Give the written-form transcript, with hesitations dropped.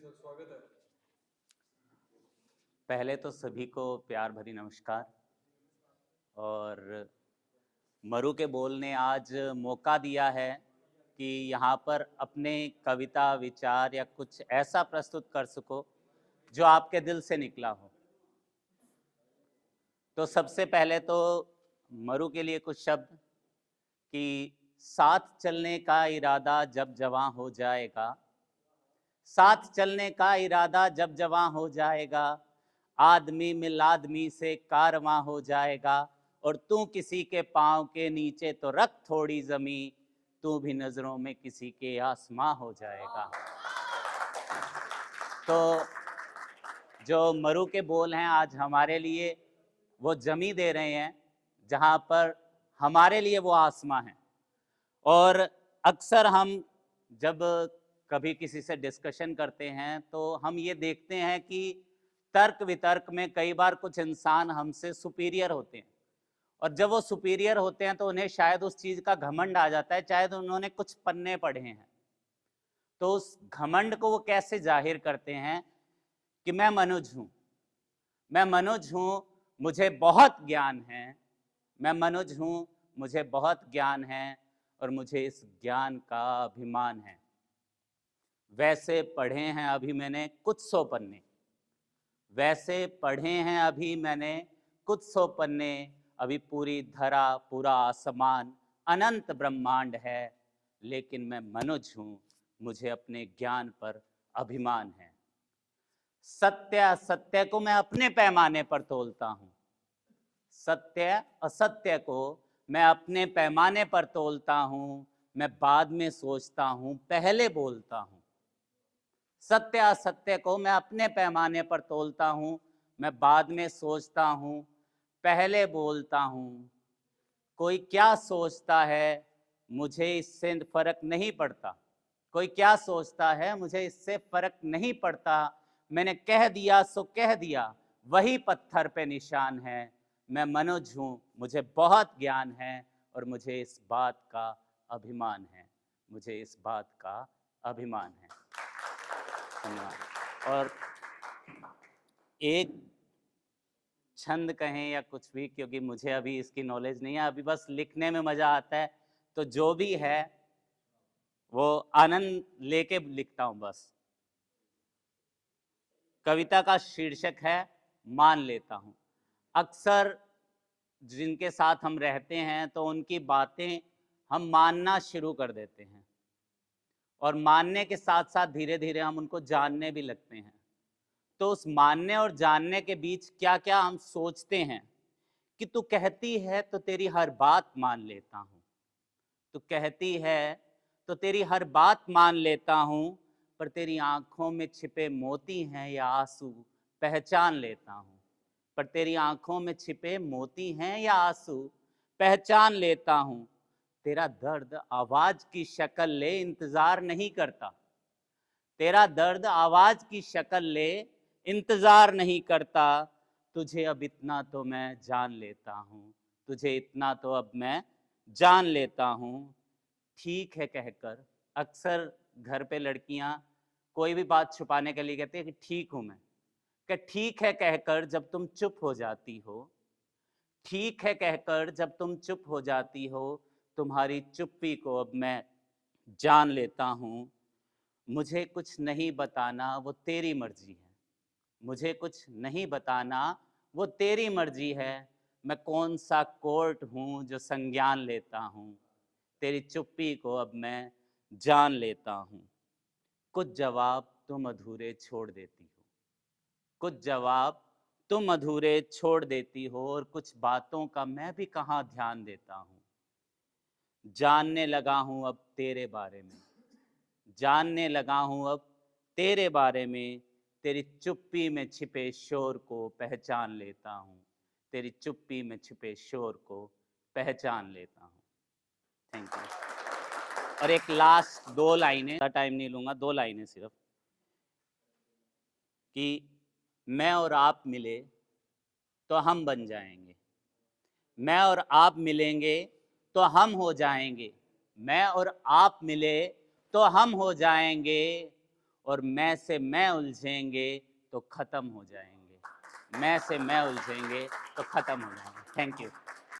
Sir, स्वागत है। पहले तो सभी को प्यार भरी नमस्कार। और मरु के बोल ने आज मौका दिया है कि यहाँ पर अपने कविता विचार या कुछ ऐसा प्रस्तुत कर सको जो आपके दिल से निकला हो। तो सबसे पहले तो मरु के लिए कुछ शब्द कि साथ चलने का इरादा जब जवां हो जाएगा, साथ चलने का इरादा जब जवां हो जाएगा, आदमी मिल आदमी से कारवां हो जाएगा, और तू किसी के पाँव के नीचे तो रख थोड़ी जमी, तू भी नजरों में किसी के आसमां हो जाएगा। तो जो मरु के बोल हैं आज हमारे लिए वो जमी दे रहे हैं जहाँ पर हमारे लिए वो आसमां है। और अक्सर हम जब कभी किसी से डिस्कशन करते हैं तो हम ये देखते हैं कि तर्क वितर्क में कई बार कुछ इंसान हमसे सुपीरियर होते हैं, और जब वो सुपीरियर होते हैं तो उन्हें शायद उस चीज़ का घमंड आ जाता है, चाहे तो उन्होंने कुछ पन्ने पढ़े हैं। तो उस घमंड को वो कैसे जाहिर करते हैं कि मैं मनुज हूँ, मैं मनुज हूँ, मुझे बहुत ज्ञान है, मैं मनुज हूँ, मुझे बहुत ज्ञान है और मुझे इस ज्ञान का अभिमान है। वैसे पढ़े हैं अभी मैंने कुछ सौ पन्ने, वैसे पढ़े हैं अभी मैंने कुछ सौ पन्ने, अभी पूरी धरा पूरा आसमान अनंत ब्रह्मांड है, लेकिन मैं मनुज हूँ, मुझे अपने ज्ञान पर अभिमान है। सत्य असत्य को मैं अपने पैमाने पर तोलता हूँ, सत्य असत्य को मैं अपने पैमाने पर तोलता हूँ, मैं बाद में सोचता हूँ पहले बोलता हूँ। सत्य असत्य को मैं अपने पैमाने पर तोलता हूँ, मैं बाद में सोचता हूँ पहले बोलता हूँ। कोई क्या सोचता है मुझे इससे फर्क नहीं पड़ता, कोई क्या सोचता है मुझे इससे फर्क नहीं पड़ता, मैंने कह दिया सो कह दिया, वही पत्थर पे निशान है। मैं मनुज हूँ, मुझे बहुत ज्ञान है और मुझे इस बात का अभिमान है, मुझे इस बात का अभिमान है। धन्यवाद। और एक छंद कहें या कुछ भी, क्योंकि मुझे अभी इसकी नॉलेज नहीं है, अभी बस लिखने में मज़ा आता है, तो जो भी है वो आनंद लेके लिखता हूँ बस। कविता का शीर्षक है मान लेता हूँ। अक्सर जिनके साथ हम रहते हैं तो उनकी बातें हम मानना शुरू कर देते हैं, और मानने के साथ साथ धीरे धीरे हम उनको जानने भी लगते हैं। तो उस मानने और जानने के बीच क्या क्या हम सोचते हैं कि तू कहती है तो तेरी हर बात मान लेता हूँ, तू कहती है तो तेरी हर बात मान लेता हूँ, पर तेरी आंखों में छिपे मोती हैं या आंसू पहचान लेता हूँ, पर तेरी आंखों में छिपे मोती हैं या आंसू पहचान लेता हूँ। तेरा दर्द आवाज की शक्ल ले इंतजार नहीं करता, तेरा दर्द आवाज की शक्ल ले इंतजार नहीं करता, तुझे अब इतना तो मैं जान लेता हूँ, तुझे इतना तो अब मैं जान लेता हूँ। ठीक है कहकर अक्सर घर पे लड़कियां कोई भी बात छुपाने के लिए कहती है कि ठीक हूं मैं, कि ठीक है कहकर जब तुम चुप हो जाती हो, ठीक है कहकर जब तुम चुप हो जाती हो, तुम्हारी चुप्पी को अब मैं जान लेता हूँ। मुझे कुछ नहीं बताना वो तेरी मर्जी है, मुझे कुछ नहीं बताना वो तेरी मर्जी है, मैं कौन सा कोर्ट हूँ जो संज्ञान लेता हूँ, तेरी चुप्पी को अब मैं जान लेता हूँ। कुछ जवाब तुम अधूरे छोड़ देती हो, कुछ जवाब तुम अधूरे छोड़ देती हो, और कुछ बातों का मैं भी कहाँ ध्यान देता हूँ। जानने लगा हूँ अब तेरे बारे में, जानने लगा हूँ अब तेरे बारे में, तेरी चुप्पी में छिपे शोर को पहचान लेता हूँ, तेरी चुप्पी में छिपे शोर को पहचान लेता हूँ। Thank you. और एक लास्ट दो लाइनें, टाइम नहीं लूंगा, दो लाइनें सिर्फ, कि मैं और आप मिले तो हम बन जाएंगे, मैं और आप मिलेंगे तो हम हो जाएंगे, मैं और आप मिले तो हम हो जाएंगे, और मैं से मैं उलझेंगे तो ख़त्म हो जाएंगे। मैं से मैं उलझेंगे तो ख़त्म हो जाएंगे। Thank you.